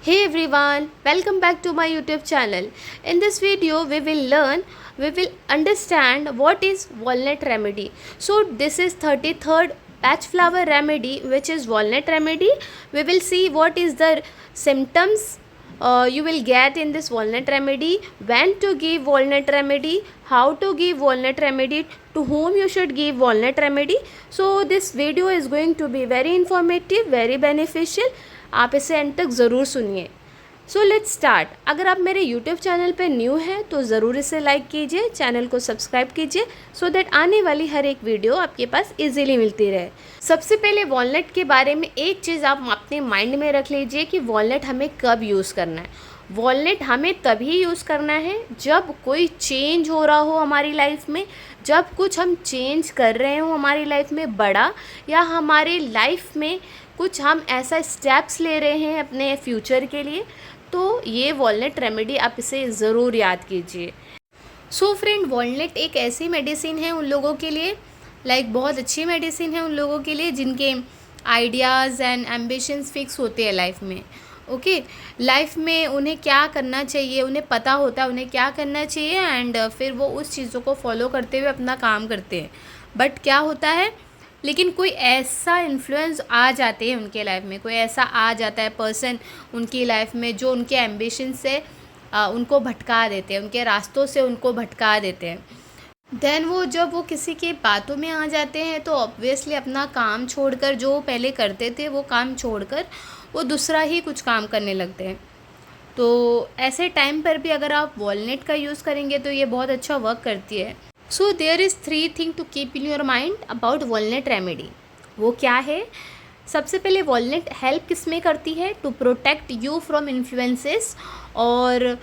Hey everyone, welcome back to my YouTube channel. In this video, we will understand what is walnut remedy. So this is 33rd patch flower remedy, which is walnut remedy. We will see what is the symptoms you will get in this walnut remedy, when to give walnut remedy, how to give walnut remedy, to whom you should give walnut remedy. So this video is going to be very informative, very beneficial. आप इसे and तक ज़रूर सुनिए. So let's start. अगर आप मेरे YouTube channel पे new हैं तो ज़रूर इसे लाइक कीजिए, चैनल को सब्सक्राइब कीजिए सो दैट आने वाली हर एक वीडियो आपके पास इजीली मिलती रहे. सबसे पहले वॉलनट के बारे में एक चीज़ आप अपने माइंड में रख लीजिए कि वॉलनट हमें कब यूज़ करना है. वॉलनट हमें तभी यूज़ करना है जब कोई चेंज हो रहा हो हमारी लाइफ में, जब कुछ हम चेंज कर रहे हो हमारी लाइफ में बड़ा, या हमारे लाइफ में कुछ हम ऐसा स्टेप्स ले रहे हैं अपने फ्यूचर के लिए. तो ये वॉलनट रेमेडी आप इसे ज़रूर याद कीजिए. सो फ्रेंड, वॉलनट एक ऐसी मेडिसिन है उन लोगों के लिए, बहुत अच्छी मेडिसिन है उन लोगों के लिए जिनके आइडियाज़ एंड एम्बिशंस फिक्स होते हैं लाइफ में. ओके, लाइफ में उन्हें क्या करना चाहिए, उन्हें पता होता है उन्हें क्या करना चाहिए, एंड फिर वो उस चीज़ों को फॉलो करते हुए अपना काम करते हैं. बट क्या होता है, लेकिन कोई ऐसा इन्फ्लुएंस आ जाते हैं उनके लाइफ में, कोई ऐसा आ जाता है पर्सन उनकी लाइफ में जो उनके एम्बिशन से उनको भटका देते हैं, उनके रास्तों से उनको भटका देते हैं. देन जब वो किसी के बातों में आ जाते हैं तो ऑब्वियसली अपना काम छोड़कर, जो पहले करते थे वो काम छोड़कर वो दूसरा ही कुछ काम करने लगते हैं. तो ऐसे टाइम पर भी अगर आप वॉलनट का यूज़ करेंगे तो ये बहुत अच्छा वर्क करती है. So there is 3 thing to keep in your mind about walnut remedy. वो क्या है? सबसे पहले वॉलनट हेल्प किस में करती है? To protect you from influences और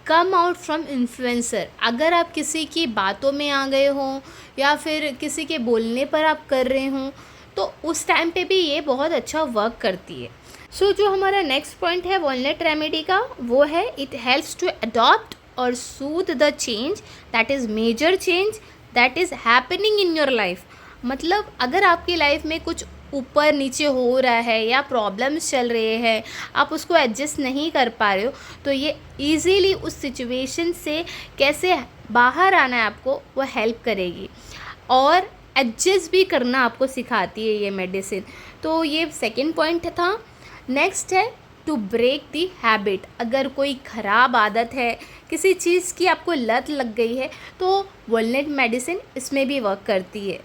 कम आउट फ्रॉम इन्फ्लुएंसर. अगर आप किसी की बातों में आ गए हों या फिर किसी के बोलने पर आप कर रहे हों तो उस टाइम पे भी ये बहुत अच्छा वर्क करती है. सो जो हमारा नेक्स्ट पॉइंट है वॉलनट रेमेडी का, वो है इट हेल्प्स टू अडॉप्ट और soothe the change, that is major change that is happening in your life. मतलब अगर आपकी लाइफ में कुछ ऊपर नीचे हो रहा है या प्रॉब्लम्स चल रहे हैं, आप उसको एडजस्ट नहीं कर पा रहे हो, तो ये ईजीली उस सिचुएशन से कैसे बाहर आना है आपको वो हेल्प करेगी और एडजस्ट भी करना आपको सिखाती है ये मेडिसिन. तो ये सेकेंड पॉइंट था. नेक्स्ट है टू ब्रेक दी हैबिट. अगर कोई ख़राब आदत है, किसी चीज़ की आपको लत लग गई है, तो वॉलनट मेडिसिन इसमें भी वर्क करती है.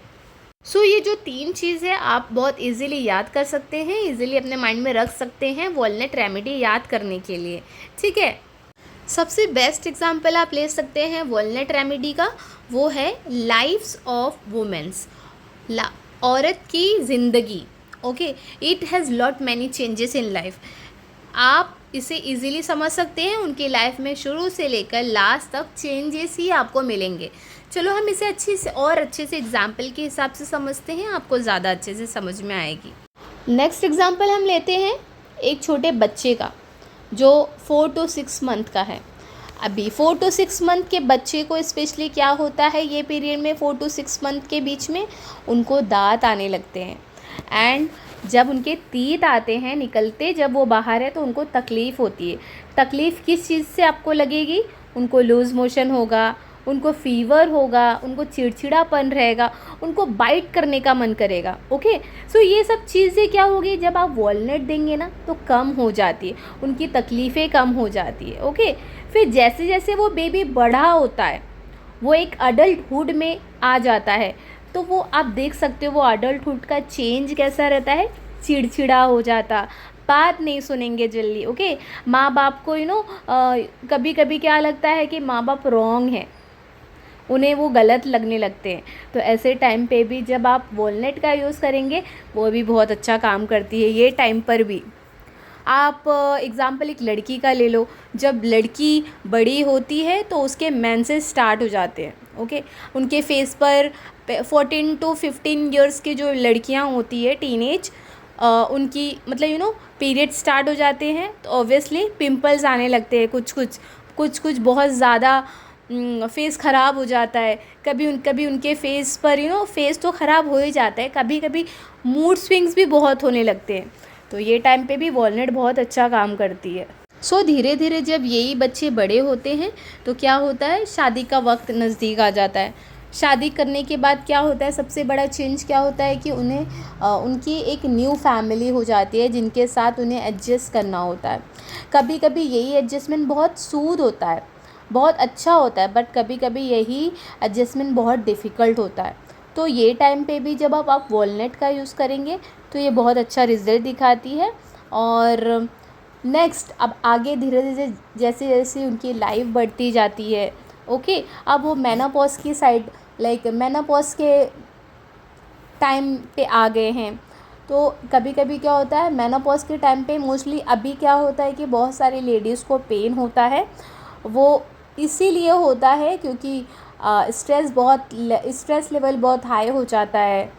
सो ये जो 3 चीज़ है आप बहुत इजीली याद कर सकते हैं, इजीली अपने माइंड में रख सकते हैं वॉलनट रेमेडी याद करने के लिए. ठीक है, सबसे बेस्ट एग्जांपल आप ले सकते हैं वॉलनट रेमेडी का, वो है लाइफ्स ऑफ वुमेन्स, औरत की ज़िंदगी. Okay, it has lot many changes in life. आप इसे इजीली समझ सकते हैं, उनकी लाइफ में शुरू से लेकर लास्ट तक चेंजेस ही आपको मिलेंगे. चलो हम इसे अच्छे से एग्जाम्पल के हिसाब से समझते हैं, आपको ज़्यादा अच्छे से समझ में आएगी. नेक्स्ट एग्जाम्पल हम लेते हैं एक छोटे बच्चे का जो 4 to 6 मंथ का है. अभी 4 to 6 मंथ के बच्चे को स्पेशली क्या होता है, ये पीरियड में 4 to 6 मंथ के बीच में उनको दांत आने लगते हैं. एंड जब उनके तीत आते हैं निकलते, जब वो बाहर है तो उनको तकलीफ़ होती है. तकलीफ़ किस चीज़ से आपको लगेगी? उनको लूज़ मोशन होगा, उनको फ़ीवर होगा, उनको चिड़चिड़ापन रहेगा, उनको बाइट करने का मन करेगा. ओके, सो ये सब चीज़ें क्या होगी जब आप वॉलनट देंगे ना तो कम हो जाती है, उनकी तकलीफ़ें कम हो जाती है. ओके, फिर जैसे जैसे वो बेबी बड़ा होता है, वो एक अडल्टहुड में आ जाता है, तो वो आप देख सकते हो वो अडल्टहुड का चेंज कैसा रहता है. चिड़चिड़ा हो जाता, बात नहीं सुनेंगे जल्दी. ओके, माँ बाप को कभी कभी क्या लगता है कि माँ बाप रॉन्ग है, उन्हें वो गलत लगने लगते हैं. तो ऐसे टाइम पे भी जब आप वॉलनट का यूज़ करेंगे वो भी बहुत अच्छा काम करती है ये टाइम पर भी. आप एग्ज़ाम्पल एक लड़की का ले लो. जब लड़की बड़ी होती है तो उसके मेंसेस स्टार्ट हो जाते हैं. ओके, उनके फेस पर 14 to 15 ईयर्स की जो लड़कियां होती है टीनेज, उनकी पीरियड स्टार्ट हो जाते हैं तो ऑब्वियसली पिंपल्स आने लगते हैं. कुछ बहुत ज़्यादा फेस ख़राब हो जाता है. कभी उनके फेस पर फेस तो ख़राब हो ही जाता है, कभी कभी मूड स्विंग्स भी बहुत होने लगते हैं. तो ये टाइम पे भी वॉलनट बहुत अच्छा काम करती है। सो धीरे धीरे जब यही बच्चे बड़े होते हैं तो क्या होता है, शादी का वक्त नज़दीक आ जाता है। शादी करने के बाद क्या होता है, सबसे बड़ा चेंज क्या होता है कि उन्हें उनकी एक न्यू फैमिली हो जाती है जिनके साथ उन्हें एडजस्ट करना होता है। कभी कभी यही एडजस्टमेंट बहुत सूद होता है, बहुत अच्छा होता है, बट कभी कभी यही एडजस्टमेंट बहुत डिफ़िकल्ट होता है। तो ये टाइम पे भी जब आप वॉलनट का यूज़ करेंगे तो ये बहुत अच्छा रिज़ल्ट दिखाती है। और नेक्स्ट अब आगे धीरे धीरे जैसे जैसे उनकी लाइफ बढ़ती जाती है, ओके, अब वो मेनोपॉज की साइड, लाइक मेनोपॉज के टाइम पे आ गए हैं। तो कभी कभी क्या होता है, मेनोपॉज के टाइम पे मोस्टली अभी क्या होता है कि बहुत सारी लेडीज़ को पेन होता है। वो इसीलिए होता है क्योंकि स्ट्रेस लेवल बहुत हाई हो जाता है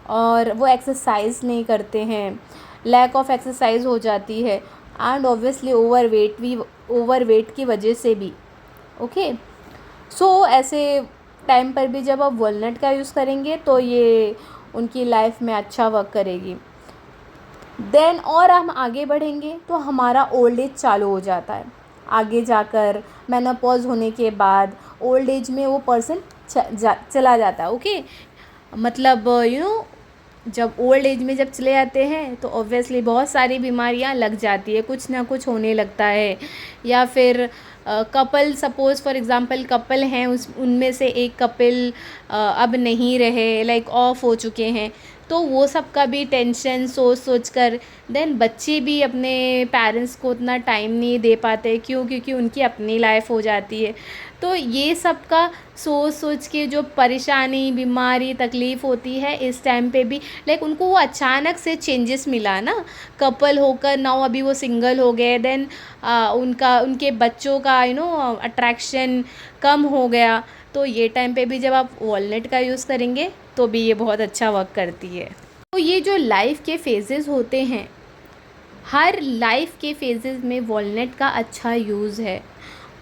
और वो एक्सरसाइज नहीं करते हैं, लैक ऑफ एक्सरसाइज हो जाती है, एंड ऑब्वियसली ओवरवेट की वजह से भी, ओके। सो ऐसे टाइम पर भी जब आप वॉलनट का यूज़ करेंगे तो ये उनकी लाइफ में अच्छा वर्क करेगी। देन और हम आगे बढ़ेंगे तो हमारा ओल्ड एज चालू हो जाता है। आगे जाकर मेनोपॉज होने के बाद ओल्ड एज में वो पर्सन चला जाता है, ओके। मतलब जब ओल्ड एज में जब चले जाते हैं तो ऑब्वियसली बहुत सारी बीमारियां लग जाती है, कुछ ना कुछ होने लगता है। या फिर couple, suppose for example couple हैं, उनमें से एक कपल अब नहीं रहे, लाइक ऑफ हो चुके हैं, तो वो सब का भी टेंशन सोच सोच कर, देन बच्चे भी अपने पेरेंट्स को उतना टाइम नहीं दे पाते, क्योंकि उनकी अपनी लाइफ हो जाती है। तो ये सब का सोच सोच के जो परेशानी, बीमारी, तकलीफ़ होती है इस टाइम पे भी, लाइक उनको वो अचानक से चेंजेस मिला ना, कपल होकर नाउ अभी वो सिंगल हो गए, देन उनके बच्चों का अट्रैक्शन कम हो गया। तो ये टाइम पे भी जब आप वॉलनट का यूज़ करेंगे तो भी ये बहुत अच्छा वर्क करती है। तो ये जो लाइफ के फेजेस होते हैं, हर लाइफ के फेजेस में वॉलनट का अच्छा यूज़ है,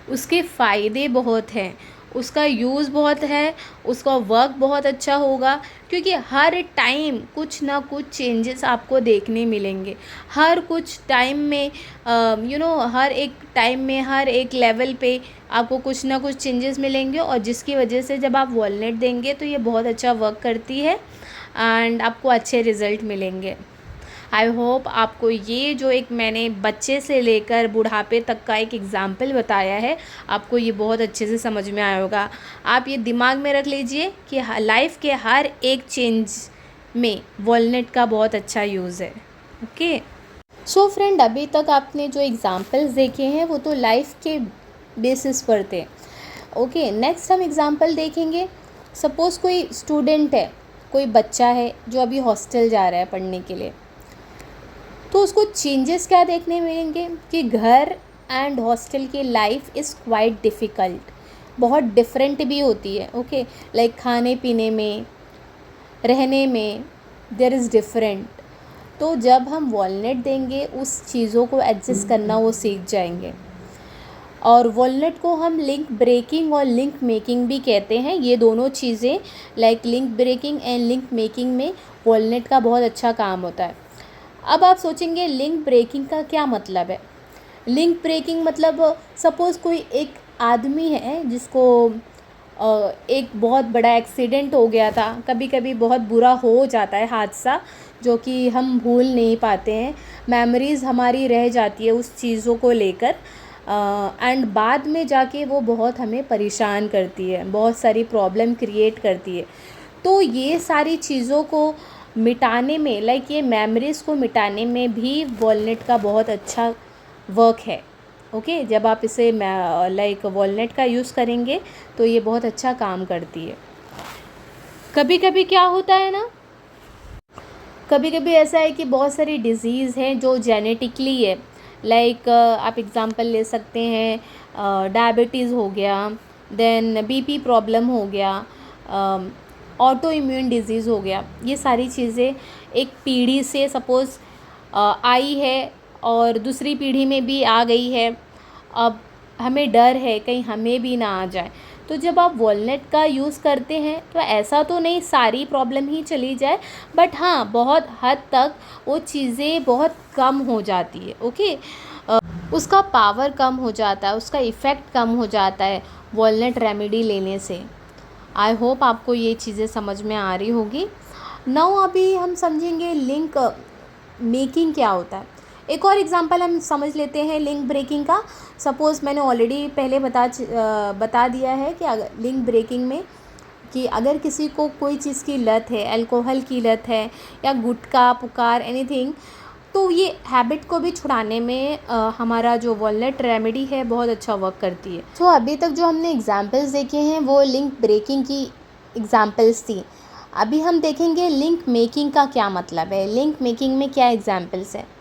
उसके फ़ायदे बहुत हैं, उसका यूज़ बहुत है, उसका वर्क बहुत अच्छा होगा, क्योंकि हर टाइम कुछ ना कुछ चेंजेस आपको देखने मिलेंगे। हर कुछ टाइम में हर एक टाइम में, हर एक लेवल पे आपको कुछ ना कुछ चेंजेस मिलेंगे, और जिसकी वजह से जब आप वॉलनट देंगे तो ये बहुत अच्छा वर्क करती है एंड आपको अच्छे रिज़ल्ट मिलेंगे। आई होप आपको ये जो एक मैंने बच्चे से लेकर बुढ़ापे तक का एक एग्ज़ाम्पल बताया है, आपको ये बहुत अच्छे से समझ में आया होगा। आप ये दिमाग में रख लीजिए कि लाइफ के हर एक चेंज में वॉलनट का बहुत अच्छा यूज़ है, ओके। सो फ्रेंड, अभी तक आपने जो एग्ज़ाम्पल्स देखे हैं वो तो लाइफ के बेसिस पर थे, ओके। नेक्स्ट हम एग्ज़ाम्पल देखेंगे। सपोज़ कोई स्टूडेंट है, कोई बच्चा है जो अभी हॉस्टल जा रहा है पढ़ने के लिए, तो उसको चेंजेस क्या देखने मिलेंगे कि घर एंड हॉस्टल की लाइफ इज़ क्वाइट डिफ़िकल्ट, बहुत डिफरेंट भी होती है, ओके। लाइक खाने पीने में, रहने में देयर इज़ डिफरेंट। तो जब हम वॉलनट देंगे उस चीज़ों को एडजस्ट करना वो सीख जाएंगे। और वॉलनट को हम लिंक ब्रेकिंग और लिंक मेकिंग भी कहते हैं। ये दोनों चीज़ें, like link breaking and link making में वॉलनट का बहुत अच्छा काम होता है। अब आप सोचेंगे लिंक ब्रेकिंग का क्या मतलब है। लिंक ब्रेकिंग मतलब सपोज़ कोई एक आदमी है जिसको एक बहुत बड़ा एक्सीडेंट हो गया था, कभी कभी बहुत बुरा हो जाता है हादसा, जो कि हम भूल नहीं पाते हैं, मेमोरीज़ हमारी रह जाती है उस चीज़ों को लेकर, एंड बाद में जाके वो बहुत हमें परेशान करती है, बहुत सारी प्रॉब्लम क्रिएट करती है। तो ये सारी चीज़ों को मिटाने में, लाइक ये मेमोरीज़ को मिटाने में भी वॉलनट का बहुत अच्छा वर्क है, ओके। जब आप इसे लाइक वॉलनट का यूज़ करेंगे तो ये बहुत अच्छा काम करती है। कभी कभी क्या होता है ना, कभी कभी ऐसा है कि बहुत सारी डिज़ीज़ हैं जो जेनेटिकली है, लाइक आप एग्ज़ाम्पल ले सकते हैं, डायबिटीज़ हो गया, देन बीपी प्रॉब्लम हो गया, ऑटो इम्यून डिज़ीज़ हो गया। ये सारी चीज़ें एक पीढ़ी से सपोज़ आई है और दूसरी पीढ़ी में भी आ गई है। अब हमें डर है कहीं हमें भी ना आ जाए, तो जब आप वॉलनट का यूज़ करते हैं तो ऐसा तो नहीं सारी प्रॉब्लम ही चली जाए, बट हाँ बहुत हद तक वो चीज़ें बहुत कम हो जाती है। ओके, उसका पावर कम हो जाता है, उसका इफ़ेक्ट कम हो जाता है वॉलनट रेमेडी लेने से। आई होप आपको ये चीज़ें समझ में आ रही होगी। नाउ अभी हम समझेंगे लिंक मेकिंग क्या होता है। एक और एग्जांपल हम समझ लेते हैं लिंक ब्रेकिंग का। सपोज़ मैंने ऑलरेडी पहले बता दिया है कि अगर लिंक ब्रेकिंग में कि अगर किसी को कोई चीज़ की लत है, अल्कोहल की लत है या गुटखा पुकार एनीथिंग, तो ये हैबिट को भी छुड़ाने में हमारा जो वॉलनट रेमेडी है बहुत अच्छा वर्क करती है। तो अभी तक जो हमने एग्जांपल्स देखे हैं वो लिंक ब्रेकिंग की एग्जांपल्स थी। अभी हम देखेंगे लिंक मेकिंग का क्या मतलब है, लिंक मेकिंग में क्या एग्जांपल्स है।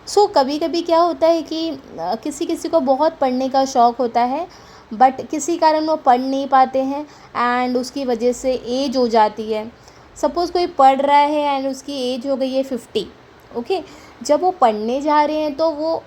सो कभी कभी क्या होता है कि किसी किसी को बहुत पढ़ने का शौक़ होता है, बट किसी कारण वो पढ़ नहीं पाते हैं एंड उसकी वजह से एज हो जाती है। सपोज़ कोई पढ़ रहा है एंड उसकी एज हो गई है 50। ओके, जब वो पढ़ने जा रहे हैं तो वो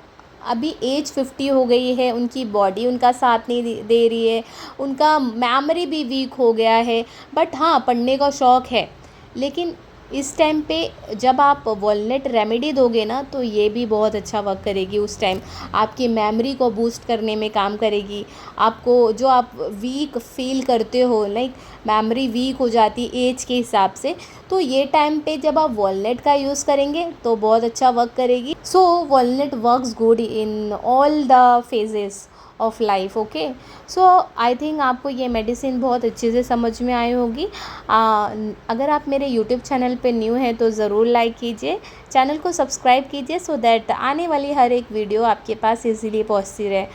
अभी एज 50 हो गई है, उनकी बॉडी उनका साथ नहीं दे रही है, उनका मेमोरी भी वीक हो गया है, बट हाँ पढ़ने का शौक़ है। लेकिन इस टाइम पे जब आप वॉलनट रेमेडी दोगे ना तो ये भी बहुत अच्छा वर्क करेगी। उस टाइम आपकी मेमोरी को बूस्ट करने में काम करेगी। आपको जो आप वीक फील करते हो, लाइक मेमोरी वीक हो जाती है एज के हिसाब से, तो ये टाइम पे जब आप वॉलनट का यूज़ करेंगे तो बहुत अच्छा वर्क करेगी। So walnut works good in all the phases of life. Okay, so I think आपको ये मेडिसिन बहुत अच्छे से समझ में आई होगी। अगर आप मेरे यूट्यूब चैनल पे न्यू हैं तो ज़रूर लाइक कीजिए, चैनल को सब्सक्राइब कीजिए, सो दैट आने वाली हर एक वीडियो आपके पास इजीली पहुंचती रहे।